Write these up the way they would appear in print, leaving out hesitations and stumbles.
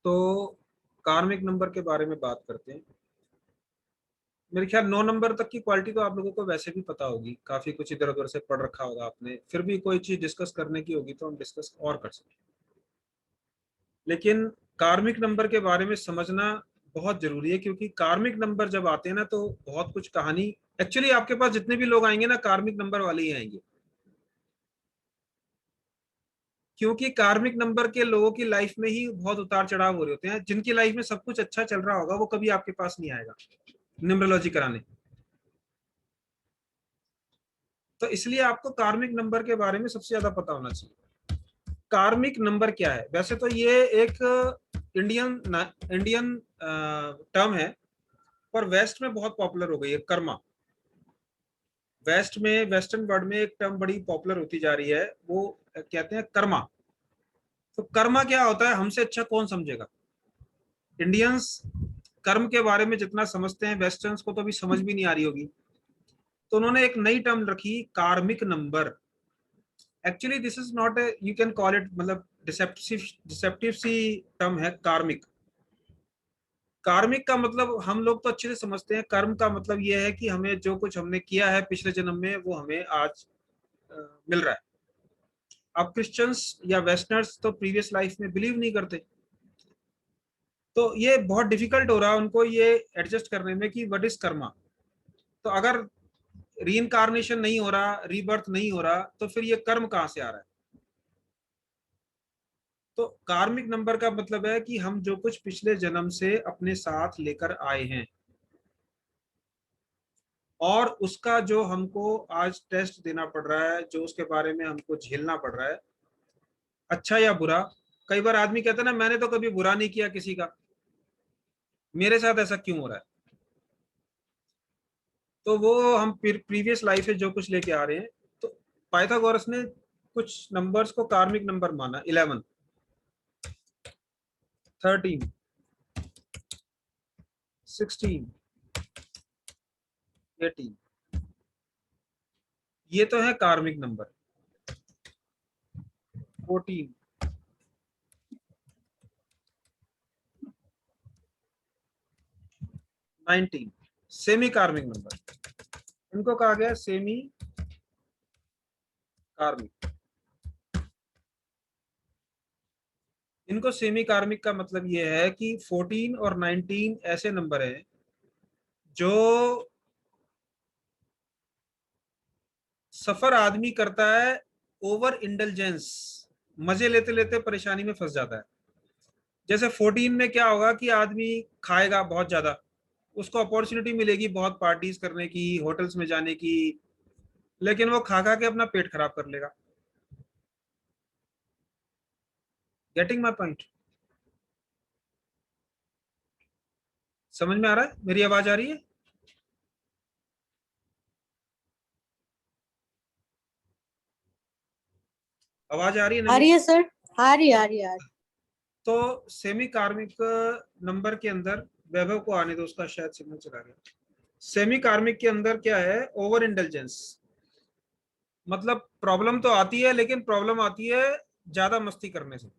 तो कार्मिक नंबर के बारे में बात करते हैं। मेरे ख्याल 9 नंबर तक की क्वालिटी तो आप लोगों को वैसे भी पता होगी, काफी कुछ इधर उधर से पढ़ रखा होगा आपने, फिर भी कोई चीज डिस्कस करने की होगी तो हम डिस्कस और कर सकते हैं। लेकिन कार्मिक नंबर के बारे में समझना बहुत जरूरी है, क्योंकि कार्मिक नंबर जब आते हैं ना तो बहुत कुछ कहानी, एक्चुअली आपके पास जितने भी लोग आएंगे ना कार्मिक नंबर वाले ही आएंगे, क्योंकि कार्मिक नंबर के लोगों की लाइफ में ही बहुत उतार चढ़ाव हो रहे होते हैं। जिनकी लाइफ में सब कुछ अच्छा चल रहा होगा वो कभी आपके पास नहीं आएगा न्यूमरोलॉजी कराने। तो इसलिए आपको कार्मिक नंबर के बारे में सबसे ज्यादा पता होना चाहिए। कार्मिक नंबर क्या है? वैसे तो ये एक इंडियन इंडियन टर्म है, पर वेस्ट में बहुत पॉपुलर हो गई है कर्मा। वेस्ट में, वेस्टर्न वर्ल्ड में एक टर्म बड़ी पॉपुलर होती जा रही है, वो कहते हैं कर्मा। तो कर्मा क्या होता है हमसे अच्छा कौन समझेगा? इंडियंस कर्म के बारे में जितना समझते हैं वेस्टर्न्स को तो अभी समझ भी नहीं आ रही होगी। तो उन्होंने एक नई टर्म रखी, कार्मिक number. Actually this is not a, you can call it, मतलब डिसेप्टिव सी टर्म है कार्मिक। कार्मिक का मतलब हम लोग तो अच्छे से समझते हैं, कर्म का मतलब ये है कि हमें जो कुछ हमने किया है पिछले जन्म में वो हमें आज मिल रहा है। अब क्रिश्चियंस या वेस्टर्नर्स तो प्रीवियस लाइफ में बिलीव नहीं करते, तो ये बहुत डिफिकल्ट हो रहा है उनको ये एडजस्ट करने में कि व्हाट इज कर्मा। तो अगर रीइंकारनेशन नहीं हो रहा, रीबर्थ नहीं हो रहा, तो फिर ये कर्म कहां से आ रहा है? तो कार्मिक नंबर का मतलब है कि हम जो कुछ पिछले जन्म से अपने साथ लेकर आए हैं और उसका जो हमको आज टेस्ट देना पड़ रहा है, जो उसके बारे में हमको झेलना पड़ रहा है, अच्छा या बुरा। कई बार आदमी कहता है ना मैंने तो कभी बुरा नहीं किया किसी का, मेरे साथ ऐसा क्यों हो रहा है? तो वो हम प्रीवियस लाइफ से जो कुछ लेके आ रहे हैं। तो पाइथागोरस ने कुछ नंबर्स को कार्मिक नंबर माना, 11, 13, 16, 18, ये तो है कार्मिक नंबर। 14, 19 सेमी कार्मिक नंबर, इनको कहा गया सेमी कार्मिक। इनको सेमी कार्मिक का मतलब ये है कि 14 और 19 ऐसे नंबर हैं जो सफर आदमी करता है ओवर इंटेलिजेंस, मजे लेते लेते परेशानी में फंस जाता है। जैसे 14 में क्या होगा कि आदमी खाएगा बहुत ज्यादा, उसको अपॉर्चुनिटी मिलेगी बहुत पार्टीज करने की, होटल्स में जाने की, लेकिन वो खा खा के अपना पेट खराब कर लेगा। Getting my point? समझ में आ रहा है? मेरी आवाज आ रही है? आवाज आ रही है आ नमी? रही है सर, आ रही आ रही आ रही। तो सेमी कार्मिक नंबर के अंदर, वैभव को आने दो, उसका शायद सिग्नल चला गया। सेमी कार्मिक के अंदर क्या है? Over intelligence. मतलब प्रॉब्लम तो आती है, लेकिन प्रॉब्लम आती है ज्यादा मस्ती करने से।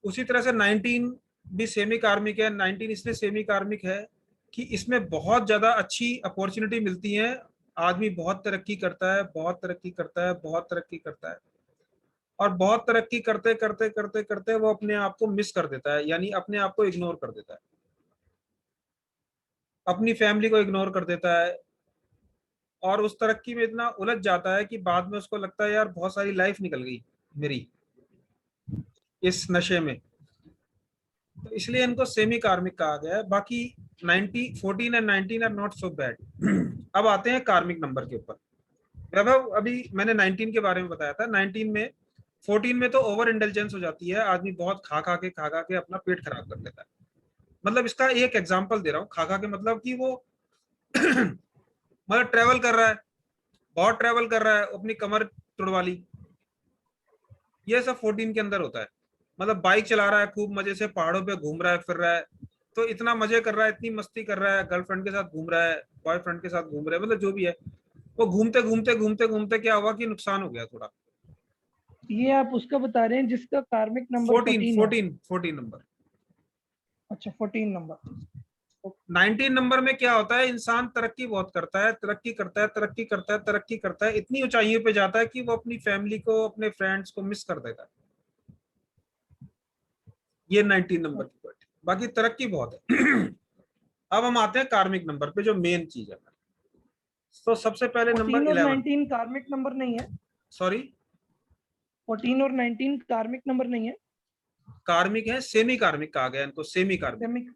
उसी तरह से 19 भी सेमी कार्मिक है। 19 इसलिए सेमी कार्मिक है कि इसमें बहुत ज्यादा अच्छी अपॉर्चुनिटी मिलती है, आदमी बहुत तरक्की करता है, बहुत तरक्की करता है, बहुत तरक्की करता है, और बहुत तरक्की करते करते करते करते वो अपने आप को मिस कर देता है, यानी अपने आप को इग्नोर कर देता है, अपनी फैमिली को इग्नोर कर देता है, और उस तरक्की में इतना उलझ जाता है कि बाद में उसको लगता है यार बहुत सारी लाइफ निकल गई मेरी इस नशे में। तो इसलिए इनको सेमी कार्मिक कहा गया है। बाकी 90, 14 and 19 are not so bad. अब आते हैं कार्मिक नंबर के ऊपर। वैभव, अभी मैंने 19 के बारे में बताया था। 19 में, 14 में तो ओवर इंटेलिजेंस हो जाती है, आदमी बहुत खा खा के अपना पेट खराब कर लेता है। मतलब इसका एक एग्जांपल दे रहा हूँ, खा खा के मतलब कि वो मतलब ट्रेवल कर रहा है, बहुत ट्रेवल कर रहा है, अपनी कमर तुड़वा ली, ये सब 14 के अंदर होता है। मतलब बाइक चला रहा है, खूब मजे से पहाड़ों पे घूम रहा है, फिर रहा है, तो इतना मजे कर रहा है, इतनी मस्ती कर रहा है, गर्लफ्रेंड के साथ घूम रहा है, बॉयफ्रेंड के साथ घूम रहा है, मतलब जो भी है, वो घूमते घूमते घूमते घूमते क्या हुआ कि नुकसान हो गया थोड़ा। ये आप उसका बता रहे हैं जिसका कार्मिक नंबर 14, 14 हो? 14, 14 नंबर। अच्छा 14 नंबर। 19 नंबर में क्या होता है, इंसान तरक्की बहुत करता है, तरक्की करता है, तरक्की करता है, तरक्की करता है, इतनी ऊंचाइयों पे जाता है कि वो अपनी फैमिली को, अपने फ्रेंड्स को मिस कर देता है। ये 19 नंबर की पॉइंट। बाकी तरक्की बहुत है। अब हम आते हैं कार्मिक नंबर पे, जो मेन चीज है। तो सबसे पहले नंबर 14 और 11। 19 कार्मिक नंबर नहीं है। सॉरी, 14 और 19 कार्मिक नंबर नहीं है। कार्मिक है, सेमी कार्मिक कहा गया इनको, सेमी कार्मिक। सेमी।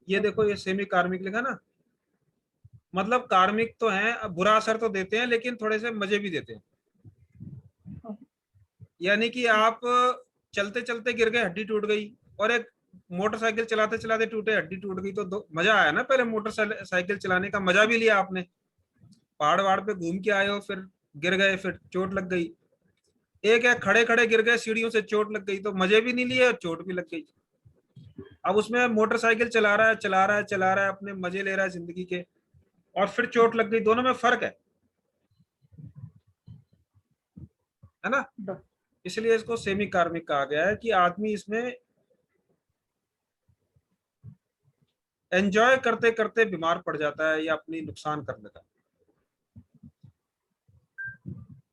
ये देखो, ये सेमी कार्मिक लिखा ना, मतलब कार्मिक तो है, बुरा असर तो देते हैं लेकिन थोड़े से मजे भी देते हैं। यानी कि आप चलते चलते गिर गए, हड्डी टूट गई, और एक मोटरसाइकिल चलाते चलाते टूटे, हड्डी टूट गई, तो मजा आया ना। पहले मोटरसाइकिल चलाने का मजा भी लिया आपने, पहाड़ वहाड़ पे घूम के आए हो, फिर गिर गए, फिर चोट लग गई। एक है खड़े खड़े गिर गए, सीढ़ियों से चोट लग गई, तो मजे भी नहीं लिए और चोट भी लग गई। अब उसमें मोटरसाइकिल चला रहा है, चला रहा है, चला रहा है, अपने मजे ले रहा है जिंदगी के, और फिर चोट लग गई। दोनों में फर्क है ना। इसलिए इसको सेमी कार्मिक कहा गया है कि आदमी इसमें एंजॉय करते करते बीमार पड़ जाता है या अपनी नुकसान कर लेता है।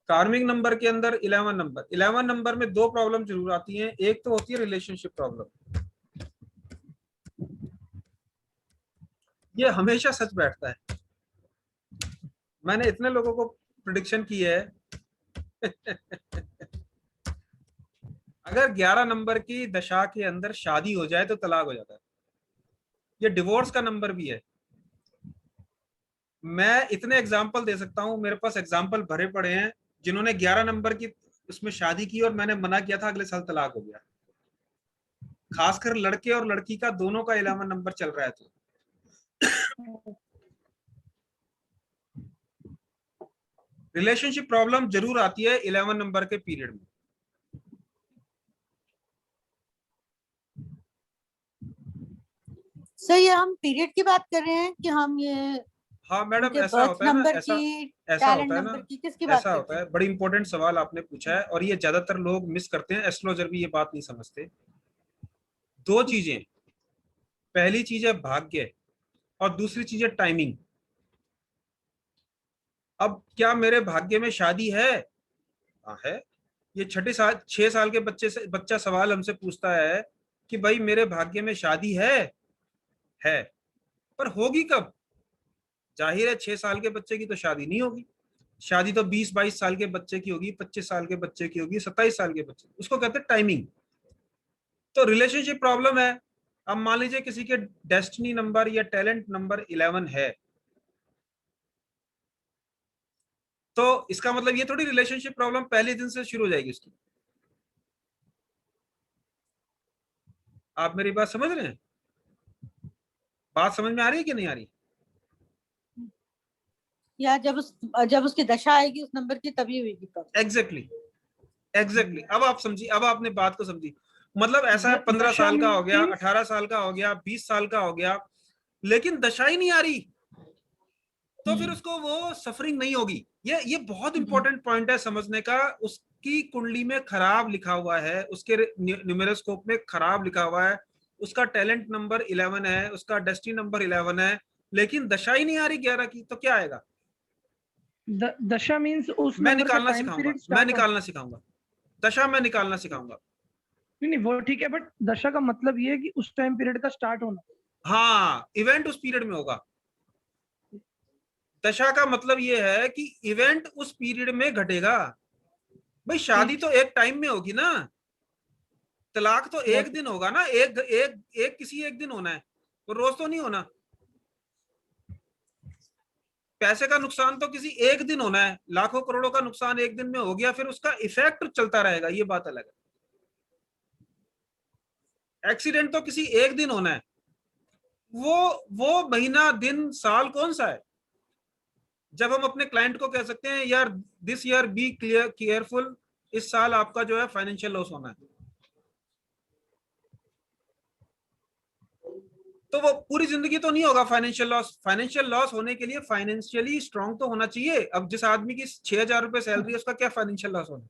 कार्मिक नंबर के अंदर 11 नंबर में दो प्रॉब्लम जरूर आती हैं। एक तो होती है रिलेशनशिप प्रॉब्लम, ये हमेशा सच बैठता है। मैंने इतने लोगों को प्रिडिक्शन की है। अगर 11 नंबर की दशा के अंदर शादी हो जाए तो तलाक हो जाता है। ये डिवोर्स का नंबर भी है। मैं इतने एग्जाम्पल दे सकता हूं, मेरे पास एग्जाम्पल भरे पड़े हैं जिन्होंने 11 नंबर की उसमें शादी की और मैंने मना किया था, अगले साल तलाक हो गया। खासकर लड़के और लड़की का दोनों का 11 नंबर चल रहा है। तो रिलेशनशिप प्रॉब्लम जरूर आती है 11 नंबर के पीरियड में। सर ये हम पीरियड की बात कर रहे हैं कि हम ये हाँ मैडम, उनके ऐसा बर्थ होता है ना, नंबर ऐसा की, ऐसा टैलेंट होता है ना, नंबर की, किसकी बात ऐसा करते होता है। हैं? बड़ी इंपॉर्टेंट सवाल आपने पूछा है, और ये ज्यादातर लोग मिस करते हैं, एस्ट्रोलॉजर भी ये बात नहीं समझते। दो चीजें, पहली चीज है भाग्य और दूसरी चीज है टाइमिंग। अब क्या मेरे भाग्य में शादी है? हाँ है। ये 6 साल के बच्चे से बच्चा सवाल हमसे पूछता है कि भाई मेरे भाग्य में शादी है, पर होगी कब? जाहिर है 6 साल के बच्चे की तो शादी नहीं होगी। शादी तो 20-22 साल के बच्चे की होगी, 25 साल के बच्चे की होगी, 27 साल के बच्चे, उसको कहते हैं टाइमिंग। तो रिलेशनशिप प्रॉब्लम है। अब मान लीजिए किसी के डेस्टिनी नंबर या टैलेंट नंबर 11 है, तो इसका मतलब ये थोड़ी रिलेशनशिप प्रॉब्लम पहले दिन से शुरू हो जाएगी उसकी। आप मेरी बात समझ रहे हैं? बात समझ में आ रही है कि नहीं आ रही? या जब उसकी दशा आएगी उस नंबर की तभी होगी प्रॉब्लम। एग्जैक्टली। अब आप समझी, अब आपने बात को समझी। मतलब ऐसा है 15 दशा साल का हो गया, means 18 साल का हो गया, 20 साल का हो गया, लेकिन दशा ही नहीं आ रही, तो फिर उसको वो सफरिंग नहीं होगी। ये बहुत इंपॉर्टेंट पॉइंट है समझने का। उसकी कुंडली में खराब लिखा हुआ है, उसके न्यूमेरोस्कोप में खराब लिखा हुआ है, उसका टैलेंट नंबर 11 है, उसका डेस्टिनी नंबर 11 है, लेकिन दशा ही नहीं आ रही 11 की, तो क्या आएगा? दशा मींस उस मैं नंबर का निकालना टाइम सिखाऊंगा, पीरियड मैं स्टार्ट हो। निकालना सिखाऊंगा, दशा मैं निकालना सिखाऊंगा। नहीं वो ठीक है, बट दशा का मतलब ये है कि उस टाइम पीरियड का स्टार्ट होना। हाँ, इवेंट उस पीरियड में होगा। दशा का मतलब ये है कि इवेंट उस पीरियड में घटेगा। भाई शादी तो एक टाइम में होगी ना, तलाक तो वो एक दिन होगा ना, एक एक एक किसी एक दिन होना है, तो रोज तो नहीं होना। पैसे का नुकसान तो किसी एक दिन होना है, लाखों करोड़ों का नुकसान एक दिन में हो गया, फिर उसका इफेक्ट चलता रहेगा, ये बात अलग है। एक्सीडेंट तो किसी एक दिन होना है, वो वो महीना दिन साल कौन सा है जब हम अपने क्लाइंट को कह सकते हैं यार this year be clear careful, इस साल आपका जो है फाइनेंशियल लॉस होना है। तो वो पूरी जिंदगी तो नहीं होगा फाइनेंशियल लॉस। फाइनेंशियल लॉस होने के लिए फाइनेंशियली स्ट्रांग तो होना चाहिए। अब जिस आदमी की 6,000 रुपए सैलरी है, उसका क्या फाइनेंशियल लॉस होना?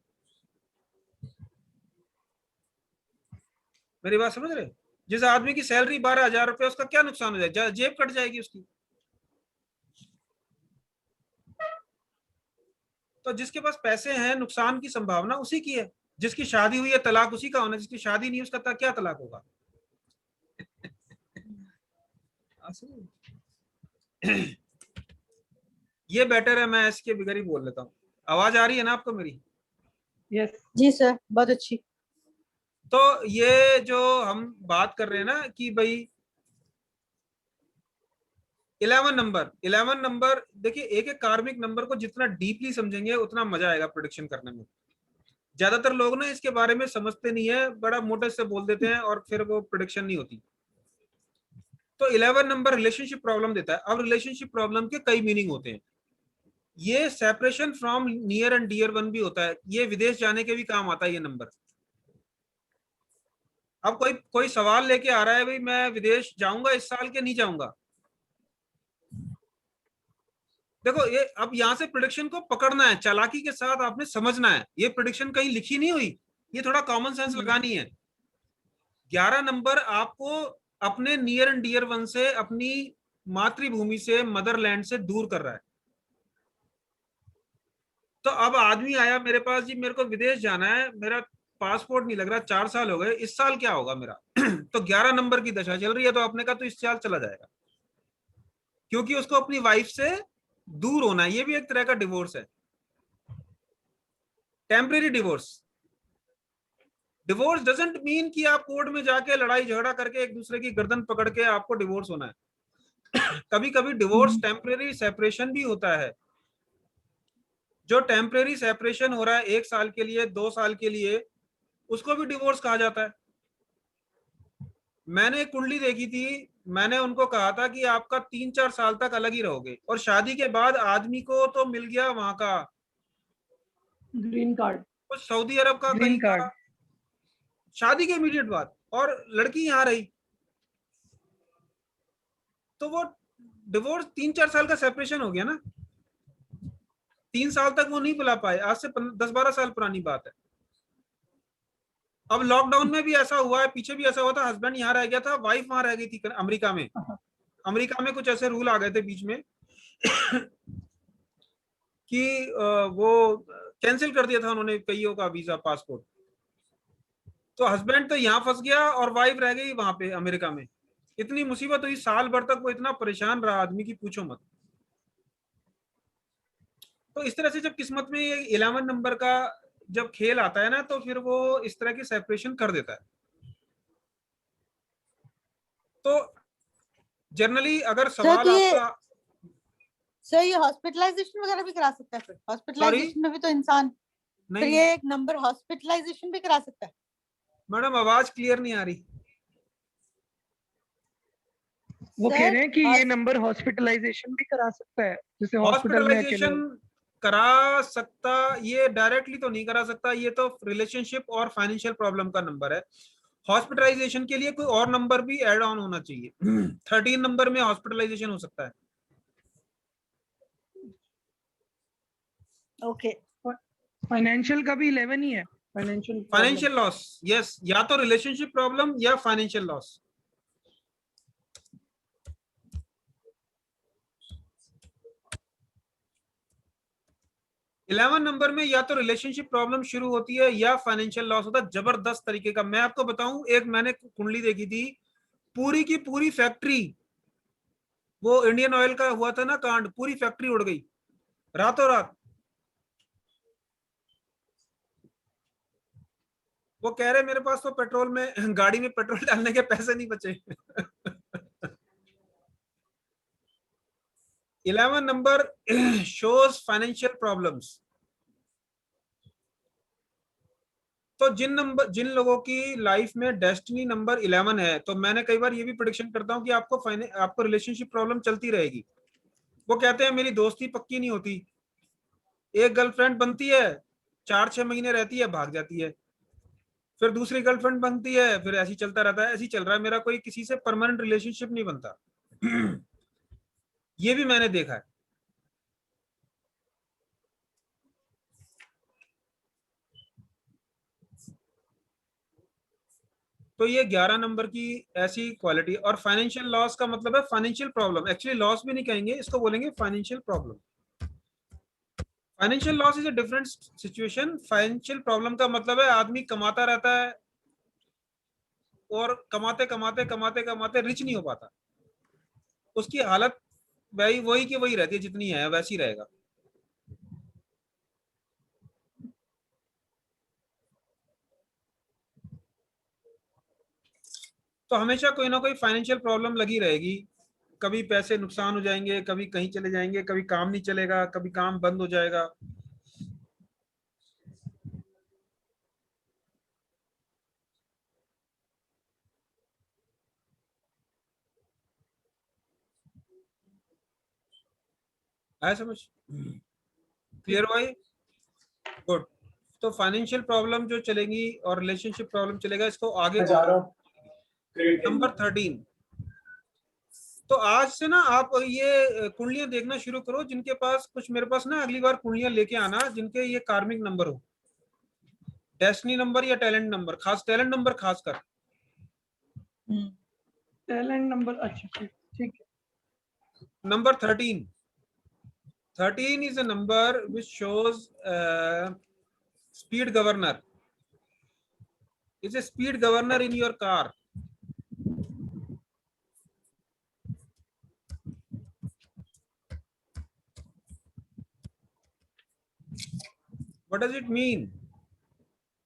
मेरी बात समझ रहे? जिस आदमी की सैलरी 12,000 रुपये, उसका क्या नुकसान हो जाए? जेब कट जाएगी उसकी। तो जिसके पास पैसे हैं, नुकसान की संभावना उसी की है। जिसकी शादी हुई है तलाक उसी का होना, जिसकी शादी नहीं उसका क्या तलाक होगा? ये बेटर है, मैं इसके बगैर ही बोल लेता हूँ। आवाज आ रही है ना आपको मेरी? यस जी सर, बहुत अच्छी। तो ये जो हम बात कर रहे हैं ना कि भाई 11 नंबर देखिए, एक एक कार्मिक नंबर को जितना डीपली समझेंगे उतना मजा आएगा प्रोडिक्शन करने में। ज्यादातर लोग ना इसके बारे में समझते नहीं है, बड़ा मोटे से बोल देते हैं और फिर वो प्रोडिक्शन नहीं होती। तो 11 नंबर रिलेशनशिप प्रॉब्लम देता है। अब रिलेशनशिप प्रॉब्लम के कई मीनिंग होते हैं। ये separation from near and dear one भी होता है। ये विदेश जाने के भी काम आता है ये नंबर। अब कोई कोई सवाल लेके आ रहा है, भाई मैं विदेश जाऊंगा इस साल के नहीं जाऊंगा। देखो ये अब यहां से प्रिडिक्शन को पकड़ना है, चालाकी के साथ आपने समझना है। ये प्रिडिक्शन कहीं लिखी नहीं हुई, ये थोड़ा कॉमन सेंस लगानी है। 11 नंबर आपको अपने नियर एंड डियर वन से, अपनी मातृभूमि से, मदरलैंड से दूर कर रहा है। तो अब आदमी आया मेरे पास, जी मेरे को विदेश जाना है, मेरा पासपोर्ट नहीं लग रहा, 4 साल हो गए, इस साल क्या होगा मेरा? तो 11 नंबर की दशा चल रही है, तो आपने कहा तो इस साल चला जाएगा, क्योंकि उसको अपनी वाइफ से दूर होना है। ये भी एक तरह का डिवोर्स है, temporary divorce. Divorce doesn't mean कि आप कोर्ट में जाके लड़ाई झगड़ा करके एक दूसरे की गर्दन पकड़ के आपको डिवोर्स होना है। कभी कभी डिवोर्स टेम्परेरी सेपरेशन भी होता है। जो टेम्परेरी सेपरेशन हो रहा है 1 साल के लिए, 2 साल के लिए, उसको भी डिवोर्स कहा जाता है। मैंने एक कुंडली देखी थी, मैंने उनको कहा था कि आपका 3-4 साल तक अलग ही रहोगे, और शादी के बाद आदमी को तो मिल गया वहां का ग्रीन कार्ड। कुछ सऊदी अरब का ग्रीन कहीं कार्ड। का, शादी के इमीडिएट बाद, और लड़की यहाँ रही। तो वो डिवोर्स 3-4 साल का सेपरेशन हो गया ना। 3 साल तक वो नहीं बुला पाए, आज से 10-12 साल पुरानी बात है। अब लॉकडाउन में भी ऐसा हुआ है, पीछे भी ऐसा हुआ था, हस्बैंड यहाँ रह गया था, वाइफ वहां रह गई थी अमेरिका में। अमेरिका में कुछ ऐसे रूल आ गए थे बीच में कि वो कैंसिल कर दिया था उन्होंने कईयों का वीजा, पासपोर्ट। तो हस्बैंड तो यहाँ फंस गया और वाइफ रह गई वहां पे अमेरिका में। इतनी मुसीबत हुई, साल भर तक वो इतना परेशान रहा आदमी की पूछो मत। तो इस तरह से जब किस्मत में ये 11 नंबर का जब खेल आता है ना, तो फिर वो इस तरह की सेपरेशन कर देता है। तो जनरली अगर सर सवाल ये आपका, सर ये हॉस्पिटलाइजेशन वगैरह भी करा सकता है? फिर सॉरी हॉस्पिटलाइजेशन में भी तो इंसान, फिर नहीं ये एक नंबर हॉस्पिटलाइजेशन भी करा सकता है? मैडम, आवाज क्लियर नहीं आ रही। वो कह सर रहे हैं कि ये नंबर हॉस्पिटलाइजेशन भी करा सकता है, जैसे हॉस्पिटल में अकेले हॉस्पिटलाइजेशन हो। करा सकता, ये डायरेक्टली तो नहीं करा सकता, ये तो रिलेशनशिप और फाइनेंशियल प्रॉब्लम का नंबर है। हॉस्पिटलाइजेशन के लिए कोई और नंबर भी ऐड ऑन होना चाहिए। 13 नंबर में हॉस्पिटलाइजेशन हो सकता है। ओके। फाइनेंशियल का भी 11 ही है, financial problem. Financial loss, yes, या तो रिलेशनशिप प्रॉब्लम या फाइनेंशियल लॉस। इलेवन नंबर में या तो रिलेशनशिप प्रॉब्लम शुरू होती है या फाइनेंशियल लॉस होता है, जबरदस्त तरीके का। मैं आपको बताऊं, एक मैंने कुंडली देखी थी, पूरी की पूरी फैक्ट्री, वो इंडियन ऑयल का हुआ था ना कांड, पूरी फैक्ट्री उड़ गई रातों रात। वो कह रहे मेरे पास तो पेट्रोल में, गाड़ी में पेट्रोल डालने के पैसे नहीं बचे। 11 नंबर शोज फाइनेंशियल प्रॉब्लम्स। तो जिन लोगों की लाइफ में डेस्टिनी नंबर 11 है, तो मैंने कई बार ये भी प्रिडिक्शन करता हूँ कि आपको रिलेशनशिप प्रॉब्लम चलती रहेगी। वो कहते हैं मेरी दोस्ती पक्की नहीं होती, एक गर्लफ्रेंड बनती है, 4-6 महीने रहती है, भाग जाती है, फिर दूसरी गर्लफ्रेंड बनती है, फिर ऐसे ही चलता रहता है। ऐसे ही चल रहा है मेरा, कोई किसी से परमानेंट रिलेशनशिप नहीं बनता। ये भी मैंने देखा है। तो ये 11 नंबर की ऐसी क्वालिटी। और फाइनेंशियल लॉस का मतलब है फाइनेंशियल प्रॉब्लम, एक्चुअली लॉस भी नहीं कहेंगे इसको, बोलेंगे financial problem. Financial loss is a different situation. Financial problem का मतलब है आदमी कमाता रहता है और कमाते कमाते कमाते कमाते रिच नहीं हो पाता, उसकी हालत वही वही की वही रहती है, जितनी है वैसी रहेगा। तो हमेशा कोई ना कोई फाइनेंशियल प्रॉब्लम लगी रहेगी। कभी पैसे नुकसान हो जाएंगे, कभी कहीं चले जाएंगे, कभी काम नहीं चलेगा, कभी काम बंद हो जाएगा। आया समझ? क्लियर भाई? गुड। तो फाइनेंशियल प्रॉब्लम जो चलेगी और रिलेशनशिप प्रॉब्लम चलेगा, इसको आगे जा रहा हूँ। नंबर 13। तो आज से ना आप ये कुंडलियां देखना शुरू करो, जिनके पास कुछ, मेरे पास ना अगली बार कुंडलियां लेके आना जिनके ये कार्मिक नंबर हो, डेस्टिनी नंबर या टैलेंट नंबर, खास टैलेंट नंबर खास कर। टैलेंट नंबर, अच्छा ठीक है। Number 13। 13 is a number which shows speed governor. It's a speed governor in your car. What does it mean?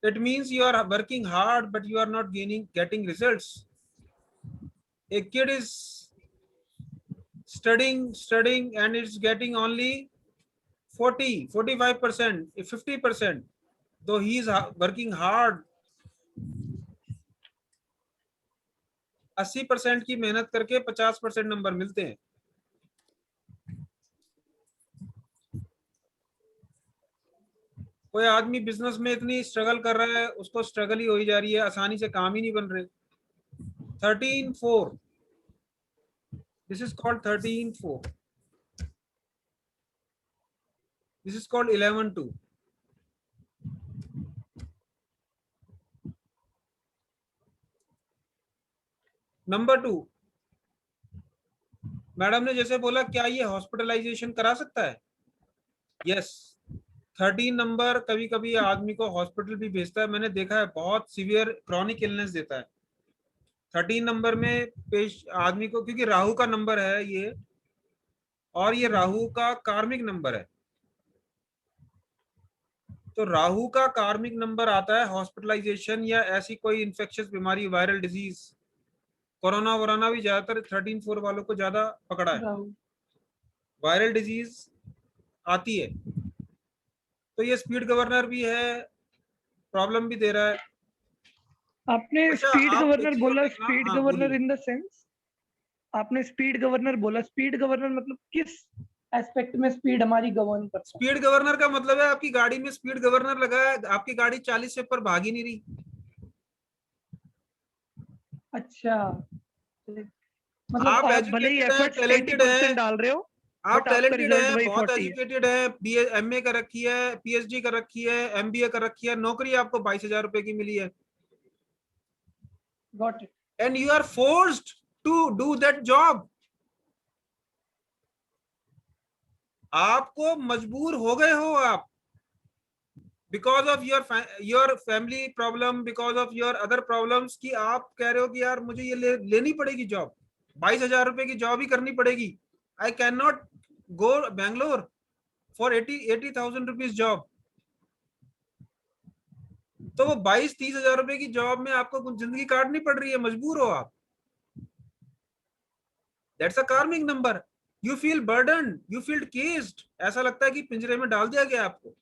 It means you are working hard, but you are not getting results. A kid is studying, and it's getting only 40, 45%, 50%. Though he is working hard, 80% की मेहनत करके 50% number मिलते हैं। कोई आदमी business में इतनी struggle कर रहा है, उसको स्ट्रगल ही हो जा रही है, आसानी से काम ही नहीं बन रहे। 13-4, this is called 13-4, this is called 11-2. Number 2, madam ने जैसे बोला, क्या ये हॉस्पिटलाइजेशन करा सकता है? यस। 13 नंबर कभी कभी आदमी को हॉस्पिटल भी भेजता है, मैंने देखा है, बहुत सीवियर क्रॉनिक इलनेस देता है 13 नंबर में पेश आदमी को, क्योंकि राहु का नंबर है ये, और ये राहु का कार्मिक नंबर है। तो राहु का कार्मिक नंबर आता है हॉस्पिटलाइजेशन या ऐसी कोई इन्फेक्शियस बीमारी, वायरल डिजीज, कोरोना वोरोना भी ज्यादातर 13-4 वालों को ज्यादा पकड़ा है, वायरल डिजीज आती है। तो ये स्पीड गवर्नर भी है, प्रॉब्लम भी दे रहा है। आपने अच्छा, स्पीड आप गवर्नर एक बोला, चीज देखना, स्पीड हाँ, गवर्नर बोलिए। इन द सेंस, आपने स्पीड गवर्नर बोला, स्पीड गवर्नर मतलब किस एस्पेक्ट में स्पीड हमारी गवर्न करता है? स्पीड गवर्नर का मतलब है आपकी गाड़ी में स्पीड गवर्नर लगा है, आपकी गाड़ी 40 से ऊपर भाग ही नहीं रही। अच्छा, मतलब आप आप भले ही एजुकेटेड हैं, एफर्ट्स टैलेंटेड 80% हैं, डाल रहे हो, आप बट आपका टैलेंटेड रिजल्ट हैं, वही बहुत 40 है। एजुकेटेड है, बीए एमए कर रखी है, पीएचडी कर रखी है, एमबीए कर रखी है, नौकरी आपको 22,000 रुपए की मिली है, got it. And you are forced to do that job. आपको मजबूर हो गए हो आप, because of your family problem, because of your other problems, की आप कह रहे हो कि यार मुझे ये लेनी पड़ेगी जॉब, 22,000 रुपए की जॉब ही करनी पड़ेगी। I can not go Bangalore for 80,000 rupees job. तो वो 22-30,000 रुपए की जॉब में आपको कुछ जिंदगी काटनी पड़ रही है, मजबूर हो आप। दैट्स अ कार्मिक number. You feel burden, you feel केस्ड, ऐसा लगता है कि पिंजरे में डाल दिया गया आपको।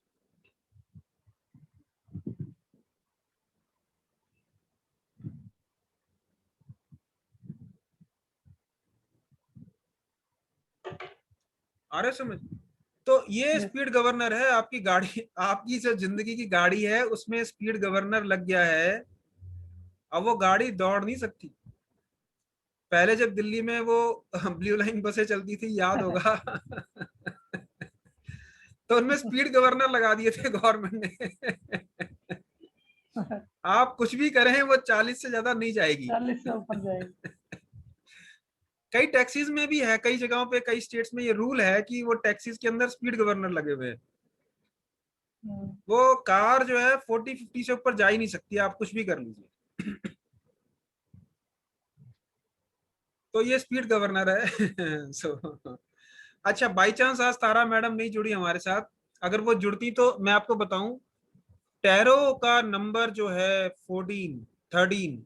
आ रहे समझ? तो ये स्पीड गवर्नर है आपकी गाड़ी, आपकी जो जिंदगी की गाड़ी है उसमें स्पीड गवर्नर लग गया है। अब वो गाड़ी दौड़ नहीं सकती। पहले जब दिल्ली में वो ब्लू लाइन बसें चलती थी, याद होगा तो उनमें स्पीड गवर्नर लगा दिए थे गवर्नमेंट ने आप कुछ भी करें वो 40 से ज्यादा नहीं जाएगी। 40 से ऊपर जाएगी। कई टैक्सीज में भी है, कई जगहों पे, कई स्टेट्स में ये रूल है कि वो टैक्सीज के अंदर स्पीड गवर्नर लगे हुए हैं। वो कार जो है 40-50 से ऊपर जा ही नहीं सकती, आप कुछ भी कर लीजिए। तो ये स्पीड गवर्नर है। अच्छा, बाई चांस आज तारा मैडम नहीं जुड़ी हमारे साथ, अगर वो जुड़ती तो मैं आपको बताऊं, टैरो का नंबर जो है 13,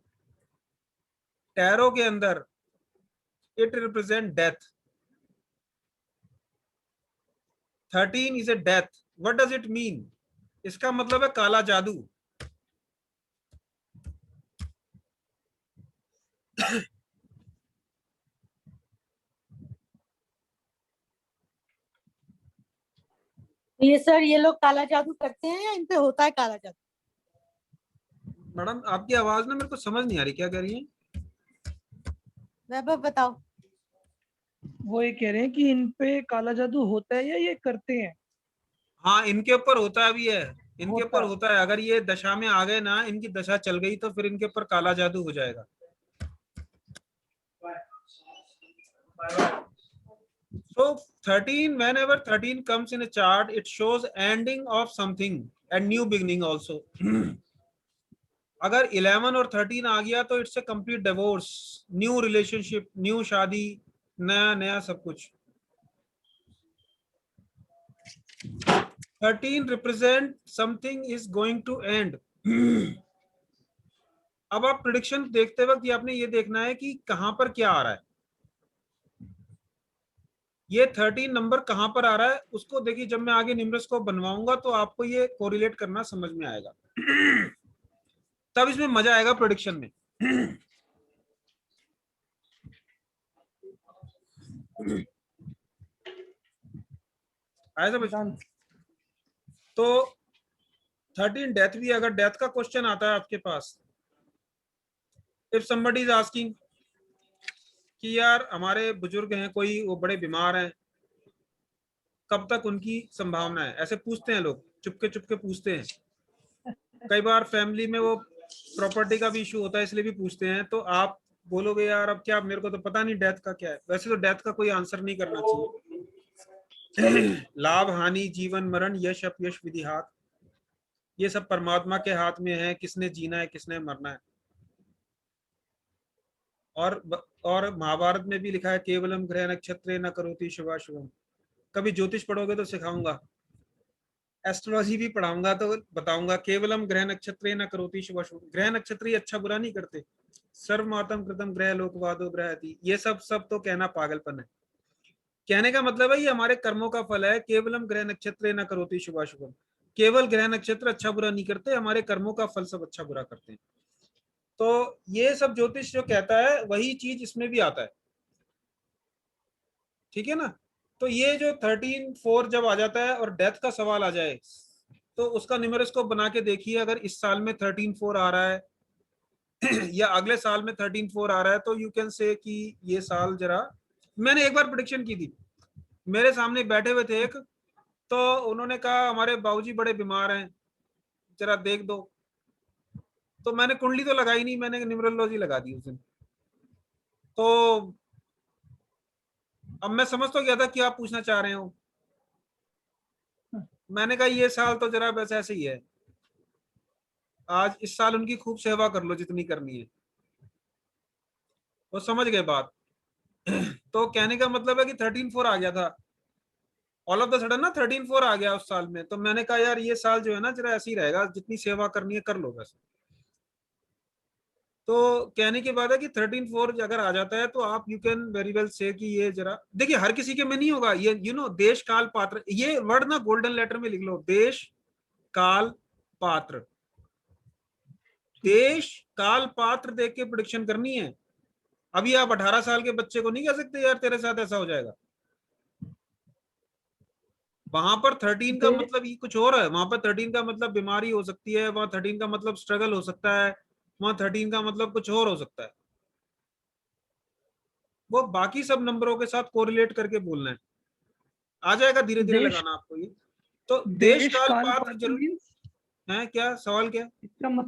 टैरो के अंदर it represent death. 13 is a death. What does it mean? इसका मतलब है काला जादू। ये सर, ये लोग काला जादू करते हैं या इन पे होता है काला जादू? मैडम आपकी आवाज ना मेरे को समझ नहीं आ रही, क्या कह रही है? वैभव बताओ। वो ये कह रहे हैं कि इन पे काला जादू होता है या ये करते हैं? हाँ, इनके ऊपर होता भी है, इनके होता ऊपर है। होता है। अगर ये दशा में आ गए ना, इनकी दशा चल गई तो फिर इनके ऊपर काला जादू हो जाएगा। So 13, whenever 13 comes in a chart, it shows ending of something and new beginning also. अगर 11 और 13 आ गया तो it's a complete divorce, new relationship, new शादी, नया नया सब कुछ। 13 represent something is going to end. अब आप प्रिडिक्शन देखते वक्त ये आपने ये देखना है कि कहां पर क्या आ रहा है। ये 13 नंबर कहां पर आ रहा है उसको देखिए, जब मैं आगे न्यूमरस को बनवाऊंगा तो आपको ये कोरिलेट करना समझ में आएगा। तब इसमें मजा आएगा प्रेडिक्शन में। आया समझ? तो 13 डेथ भी, अगर डेथ का क्वेश्चन आता है आपके पास, इफ समबडी इज आस्किंग कि यार हमारे बुजुर्ग हैं कोई, वो बड़े बीमार हैं, कब तक उनकी संभावना है, ऐसे पूछते हैं लोग, चुपके चुपके पूछते हैं। कई बार फैमिली में वो प्रॉपर्टी का भी इशू होता है, इसलिए भी पूछते हैं। तो आप बोलोगे यार अब क्या, मेरे को तो पता नहीं डेथ का क्या है। वैसे तो डेथ का कोई आंसर नहीं करना चाहिए। लाभ हानि, जीवन मरण, यश अपयश, विधि हाथ, ये सब परमात्मा के हाथ में है, किसने जीना है किसने मरना है। और महाभारत में भी लिखा है, केवलम ग्रह नक्षत्रे न करोति शुभाशुभम। कभी ज्योतिष पढ़ोगे तो सिखाऊंगा, एस्ट्रोलॉजी भी पढ़ाऊंगा तो बताऊंगा, केवलम ग्रह नक्षत्रे न करोति शुभाशुभम। ग्रह नक्षत्र अच्छा बुरा नहीं करते। सर्वमातम कृतम ग्रह लोकवादो ग्रहति, ये सब तो कहना पागलपन है। कहने का मतलब है ये हमारे कर्मों का फल है। केवलम ग्रह नक्षत्रे न करोति शुभाशुभम, केवल ग्रह नक्षत्र अच्छा बुरा नहीं करते, हमारे कर्मों का फल सब अच्छा बुरा करते हैं। तो ये सब ज्योतिष जो कहता है वही चीज इसमें भी आता है, ठीक है ना। तो ये जो 13-4 जब आ जाता है और डेथ का सवाल आ जाए, तो उसका न्यूमेरोस्कोप बना के देखिए, अगर इस साल में 13-4 आ रहा है या अगले साल में 13-4 आ रहा है, तो यू कैन से कि ये साल जरा, मैंने एक बार प्रेडिक्शन की थी, मेरे सामने बैठे हुए थे एक, तो उन्होंने कहा हमारे बाबूजी बड़े बीमार हैं, जरा देख दो। तो मैंने कुंडली तो लगाई नहीं, मैंने न्यूमरोलॉजी लगा दी उस दिन। तो अब मैं समझ तो गया था कि आप पूछना चाह रहे हो। मैंने कहा ये साल तो जरा बस ऐसे ही है, आज इस साल उनकी खूब सेवा कर लो जितनी करनी है। वो समझ गए बात। तो कहने का मतलब है कि 13-4 आ गया था, ऑल ऑफ द सडन ना 13-4 आ गया उस साल में। तो मैंने कहा यार ये साल जो है ना जरा ऐसे ही रहेगा, जितनी सेवा करनी है कर लो बस। तो कहने की बात है कि 13-4 अगर आ जाता है तो आप यू कैन वेरी वेल से कि ये जरा देखिए, हर किसी के में नहीं होगा ये, देश काल पात्र, ये वर्ड ना गोल्डन लेटर में लिख लो, देश काल पात्र। देश काल पात्र देख के प्रोडिक्शन करनी है। अभी आप 18 साल के बच्चे को नहीं कह सकते यार तेरे साथ ऐसा हो जाएगा। वहां पर 13 का मतलब ये कुछ और है, वहां पर 13 का मतलब बीमारी हो सकती है, वहां 13 का मतलब स्ट्रगल हो सकता है, वहां 13 का मतलब कुछ और हो सकता है। वो बाकी सब नंबरों के साथ कोरिलेट करके बोलना है, आ जाएगा धीरे धीरे देश लगाना आपको ये। तो देश देश काल काल पात्र पात्र जरूर मीन्स है क्या सवाल क्या? इसका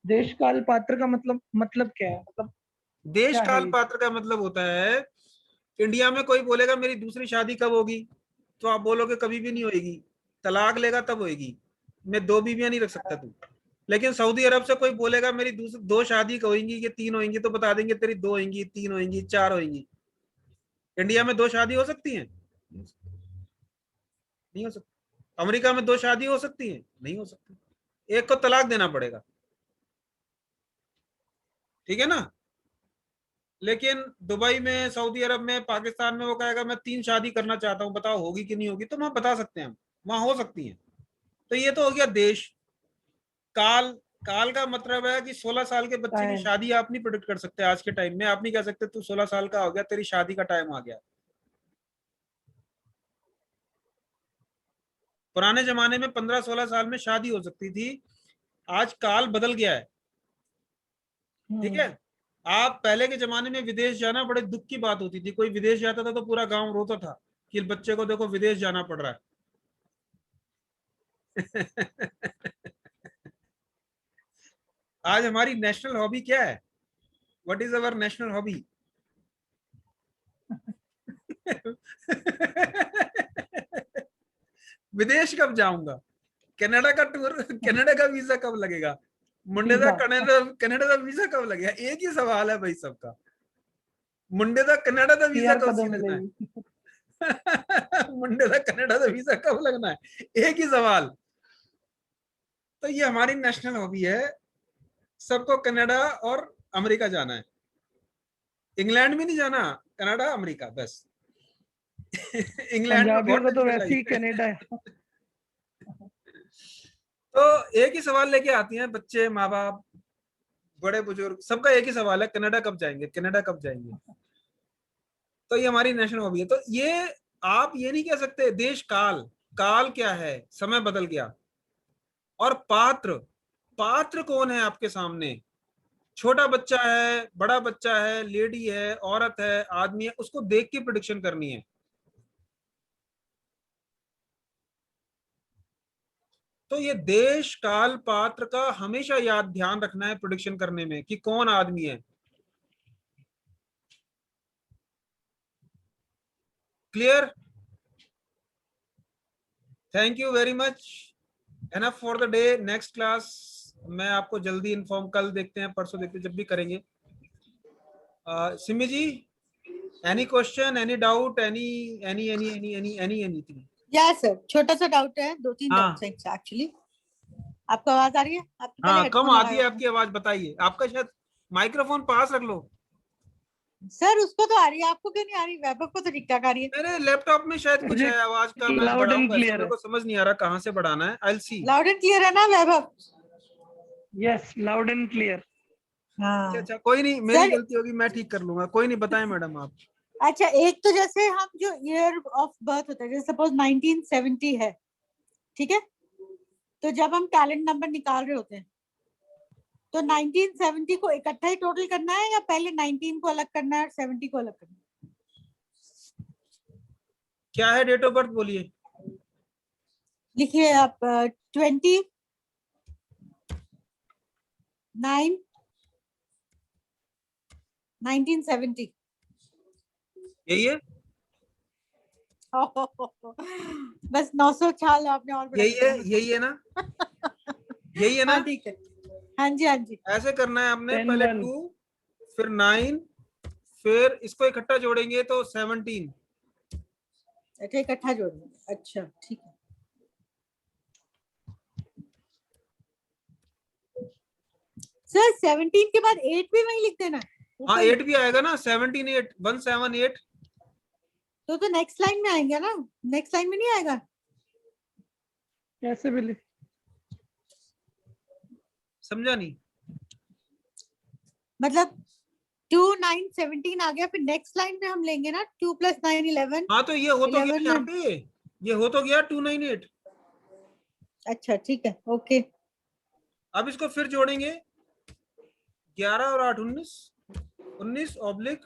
देश काल पात्र का मतलब क्या है? मतलब देश क्या है काल ये? पात्र का मतलब होता है, इंडिया में कोई बोलेगा मेरी दूसरी शादी कब होगी, तो आप बोलोगे कभी भी नहीं होगी, तलाक लेगा तब होगी, मैं 2 बीवियां नहीं रख सकता तू। लेकिन सऊदी अरब से कोई बोलेगा मेरी 2 शादी होंगी कि 3 होंगी, तो बता देंगे तेरी 2 होंगी, 3 होंगी, 4 होंगी। इंडिया में 2 शादी हो सकती हैं? नहीं हो सकती। अमेरिका में 2 शादी हो सकती हैं? नहीं हो सकती, एक को तलाक देना पड़ेगा। ठीक है ना? लेकिन दुबई में, सऊदी अरब में, पाकिस्तान में वो कहेगा मैं 3 शादी करना चाहता हूं, बताओ होगी कि नहीं होगी, तो वहां बता सकते हैं हम, वहां हो सकती है। तो ये तो हो गया देश काल। काल का मतलब है कि 16 साल के बच्चे की टाइम। शादी आप नहीं प्रिडिक्ट कर सकते। आज के टाइम में आप नहीं कह सकते तू 16 साल का हो गया, तेरी शादी का टाइम आ गया। पुराने जमाने में 15-16 साल में शादी हो सकती थी, आज काल बदल गया है। ठीक है? आप पहले के जमाने में विदेश जाना बड़े दुख की बात होती थी, कोई विदेश जाता था तो पूरा गांव रोता था कि बच्चे को देखो विदेश जाना पड़ रहा है। आज हमारी नेशनल हॉबी क्या है? What is our national hobby? विदेश कब जाऊंगा, कनाडा का टूर, कनाडा का वीजा कब लगेगा, मुंडे का वीजा। कनाडा कनाडा का वीजा कब लगेगा? एक ही सवाल है भाई सबका, मुंडे का कनाडा का वीजा पीआर कब कदों सी लगना है? मिलेगी? मुंडे का कनाडा का वीजा कब लगना है? एक ही सवाल। तो ये हमारी नेशनल हॉबी है, सबको कनाडा और अमेरिका जाना है, इंग्लैंड में नहीं जाना, कनाडा अमेरिका बस। इंग्लैंड में पंजाबियों बहुत का तो टंकी वैसे ही लगाई कनाडा है। है। तो एक ही सवाल लेके आती हैं बच्चे, माँ बाप, बड़े बुजुर्ग, सबका एक ही सवाल है, कनाडा कब जाएंगे, कनाडा कब जाएंगे। तो ये हमारी नेशनल हॉबी है। तो ये आप ये नहीं कह सकते देश काल, काल क्या है, समय बदल गया। और पात्र, पात्र कौन है आपके सामने? छोटा बच्चा है, बड़ा बच्चा है, लेडी है, औरत है, आदमी है, उसको देख के प्रिडिक्शन करनी है। तो ये देश काल पात्र का हमेशा याद ध्यान रखना है प्रिडिक्शन करने में कि कौन आदमी है। Clear? Thank you very much, enough for the day. Next class मैं आपको जल्दी इन्फॉर्म, कल देखते हैं, परसों देखते हैं, जब भी करेंगे। Simi ji, any question, any doubt, anything? या सर, छोटा सा डाउट है, 2-3 हाँ डाउट्स हैं एक्चुअली। आपको आवाज आ रही है? आपने पहले हाँ, कम हेडफोन आती लगाया है होगा। आपकी आवाज, बताइए। आपका शायद माइक्रोफोन पास रख लो। सर उसको तो आ रही है, आपको क्यों नहीं आ रही? वैभव को तो ठीक ठाक आ रही है। मेरे लैपटॉप में शायद कुछ मुझे है आवाज का, मैं लाउड बढ़ाऊं एंड कैसे, क्लियर मेरे है। को समझ नहीं आ रहा कहाँ से बढ़ाना है। I will see. Loud and clear है ना Vaibhav? Yes, loud and clear. अच्छा हाँ अच्छा, कोई नहीं, मेरी सर। गलती होगी, मैं ठीक कर लूंगा, कोई नहीं, बताएं मैडम आप। अच्छा, एक तो जैसे हम जो ईयर ऑफ बर्थ होता है, जैसे सपोज 1970 है, ठीक है, तो जब हम कैलेंडर नंबर निकाल रहे होते हैं तो 1970 को इकट्ठा ही टोटल करना है या पहले 19 को अलग करना है और 70 को अलग करना है? क्या है डेट ऑफ बर्थ, बोलिए। लिखिए आप 29 1970। यही है, बस 900 छाल आपने और बढ़ा यही है, दिया। यही है ना, यही है ना? हाँ ठीक है। हाँ जी हाँ जी। ऐसे करना है हमने, 10 पहले 1। 2, फिर 9, फिर इसको इकट्ठा जोड़ेंगे तो 17। अच्छा, इकट्ठा जोड़ना, अच्छा ठीक है। सर 17 के बाद 8 भी वहीं लिख देना है हाँ, ऊपर में? 8 भी आएगा ना, 17 8, 178। तो नेक्स्ट लाइन में आएंगे ना? नेक्स्ट लाइन में नहीं आएगा? कैसे मिले? समझा नहीं? मतलब 2 9 17 आ गया, फिर नेक्स्ट लाइन में हम लेंगे ना 2 + 9 11। हाँ तो ये हो तो गया 11 यहाँ में। पे, ये हो तो गया 298। अच्छा ठीक है, ओके। अब इसको फिर जोड़ेंगे, 11 और 8 19, 19 ऑब्लिक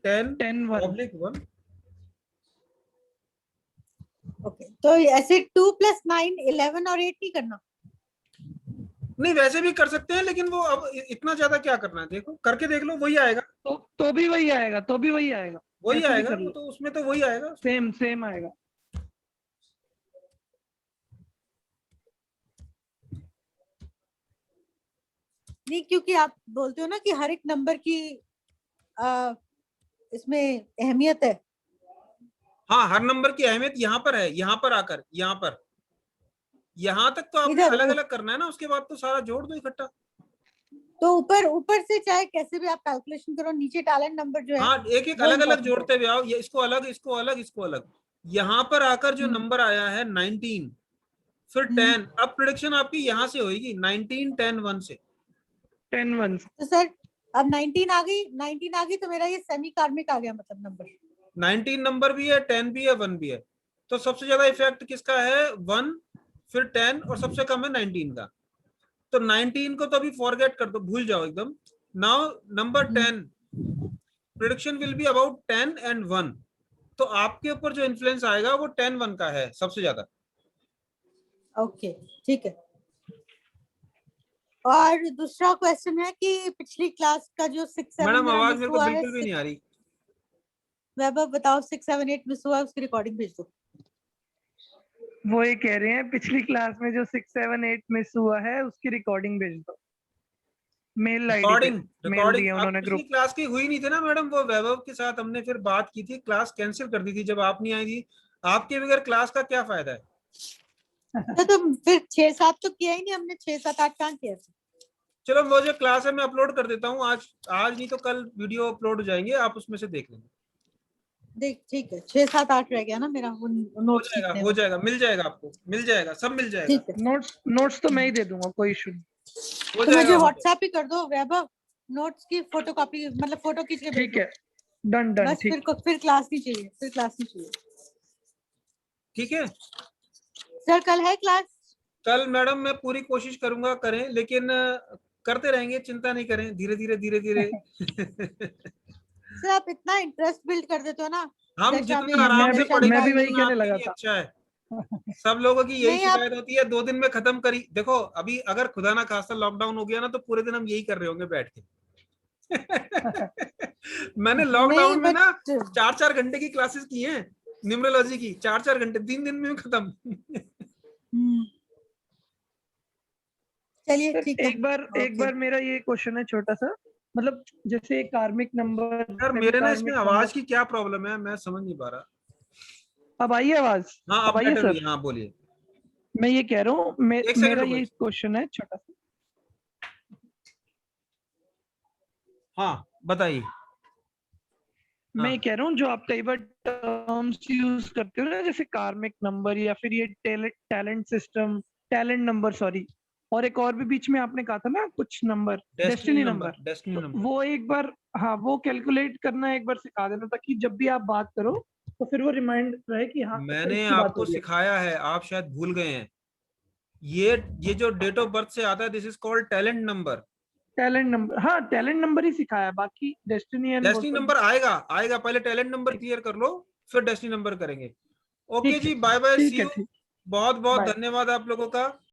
10 10 1। ऑब्लिक 1। ओके, तो ऐसे 2 + 9 11 और 8 नहीं करना? नहीं वैसे भी कर सकते हैं, लेकिन वो अब इतना ज्यादा क्या करना है, देखो करके देख लो, वही आएगा। तो भी वही आएगा, तो भी वही आएगा, वही ऐसे भी आएगा, कर वो लो, तो उसमें तो वही आएगा। सेम सेम आएगा। नहीं, क्योंकि आप बोलते हो ना कि हर एक नंबर की इसमें अहमियत है। हाँ, हर नंबर की अहमियत यहाँ पर है, यहाँ पर आकर, यहाँ पर, यहाँ तक तो आपने इधर अलग अलग करना है ना, उसके बाद तो सारा जोड़ दो इकट्ठा। तो ऊपर ऊपर से चाहे कैसे भी आप कैलकुलेशन करो, नीचे टैलेंट नंबर जो है हाँ, एक एक वो अलग अलग इम्पोर्टेंट है। जोड़ते हुए आओ, ये इसको अलग, इसको अलग, इसको अलग। यहाँ पर आकर जो नंबर आया है 19, फिर 10, अब प्रिडिक्शन आपकी यहाँ से होगी 19 10 1 से। 10 1। तो सर अब 19 आ गई, 19 आ गई तो मेरा ये सेमी कार्मिक आ गया मतलब नंबर। 19 नंबर भी है, 10 भी है, 1 भी है। तो सबसे ज्यादा इफेक्ट किसका है? 1, फिर 10, और सबसे कम है 19 का। तो 19 को तो अभी फॉरगेट कर दो, भूल जाओ एकदम। Now number 10, prediction will be about 10 and 1। तो आपके ऊपर जो इन्फ्लुएंस आएगा वो 10 1 का है सबसे ज्यादा। ओके, ठीक है। और दूसरा क्वेश्चन है कि पिछली क्लास का जो 6 7 मैडम मेरा आवाज मिस मेरे को हुआ है, बिल्कुल भी नहीं आ रही। वैभव बताओ 6 7 8 मिस हुआ है, उसकी रिकॉर्डिंग भेज दो। वो ये कह रहे हैं पिछली क्लास में जो 6 7 8 मिस हुआ है उसकी रिकॉर्डिंग भेज दो, मेल आईडी पे रिकॉर्डिंग मेल रिकॉर्डिंग दिया अब उन्होंने पिछली ग्रुप। क्लास की हुई नहीं थी ना मैडम, वो वैभव के साथ हमने फिर बात की थी, क्लास कैंसिल कर दी थी जब आप नहीं आई थी। आपके बगैर क्लास का क्या फायदा है? तो फिर 6 7 तो किया ही नहीं हमने, 6 7 8 कहाँ किया? चलो वो जो क्लास है मैं अपलोड कर देता हूँ आज, आज नहीं तो कल वीडियो अपलोड हो जाएंगे, आप उसमें से देख लेंगे। देख ठीक है, 6 7 8 रह गया ना मेरा नोट्स लिखने हो में। जाएगा, मिल जाएगा, आपको मिल जाएगा, सब मिल जाएगा। ठीक है, नोट्स नोट्स तो मैं ही दे दूंगा, कोई इशू नहीं। हो तो जाएगा, मुझे हो जाएगा। व्हाट्सएप ही कर दो वैभव, नोट्स की फोटोकॉपी, मतलब फोटो खींच के भेज ठीक दो। है, डन डन, बस ठीक। फिर क्लास नहीं चाहिए, फिर क्लास नहीं चाहिए। ठीक है, सर कल है क्लास? कल मैडम मैं पूरी कोशिश करूंगा करें, लेकिन करते रहेंगे, चिंता नहीं करें, धीरे धीरे धीरे धीरे। सर आप इतना इंटरेस्ट बिल्ड कर देते हो ना हम दशा जितना में, आराम से दशा पढ़ेंगे मैं भी वही उतना कहने आपके लगा लिए था। अच्छा है। सब लोगों की यही नहीं आप, शिकायत होती है, 2 दिन में खत्म करी। देखो अभी अगर खुदा ना खास्ता लॉकडाउन हो गया ना, तो पूरे दिन हम यही कर रहे होंगे बैठ के। मैंने नहीं लॉकडाउन में बट ना 4 घंटे की क्लासेस की हैं, न्यूमरोलॉजी की, 4 घंटे, 3 दिन में खत्म। चलिए सर ठीक है। एक बार मेरा ये क्वेश्चन है छोटा सा, मतलब जैसे कार्मिक नंबर, यार सेमी मेरे ना इसमें कार्मिक नंबर। आवाज की क्या प्रॉब्लम है, मैं समझ नहीं पा रहा। अब आई है आवाज? हाँ अब अब आई है बेटर हुई, सर? हाँ बोलिए। मैं ये कह रहा हूँ, एक सेकंड मेरा रुको, ये क्वेश्चन है छोटा सा। हाँ बताइए। मैं ये हाँ, कह रहा हूँ जो आप कई बार टर्म्स यूज करते हो ना, जैसे कार्मिक नंबर या फिर ये talent system, talent number sorry, और एक और भी बीच में आपने कहा था ना कुछ number, destiny destiny number, number. Destiny तो नंबर। वो एक बार, हाँ वो कैलकुलेट करना एक बार सिखा देना, ताकि जब भी आप बात करो तो फिर वो रिमाइंड रहे कि हाँ अच्छा मैंने इसकी बात हो आपको रही है। सिखाया है, आप शायद भूल गए हैं। ये जो डेट ऑफ बर्थ से आता है, this is called talent number. Talent number, हाँ टैलेंट नंबर ही सिखाया, बाकी डेस्टिनी एंड वो डेस्टिनी सब। नंबर आएगा, आएगा, पहले टैलेंट नंबर ठीक क्लियर कर लो, फिर डेस्टिनी नंबर करेंगे। ओके ठीक है, जी, बाय बाय, सी ठीक है, यू। ठीक। बहुत बहुत बाय। धन्यवाद आप लोगों का।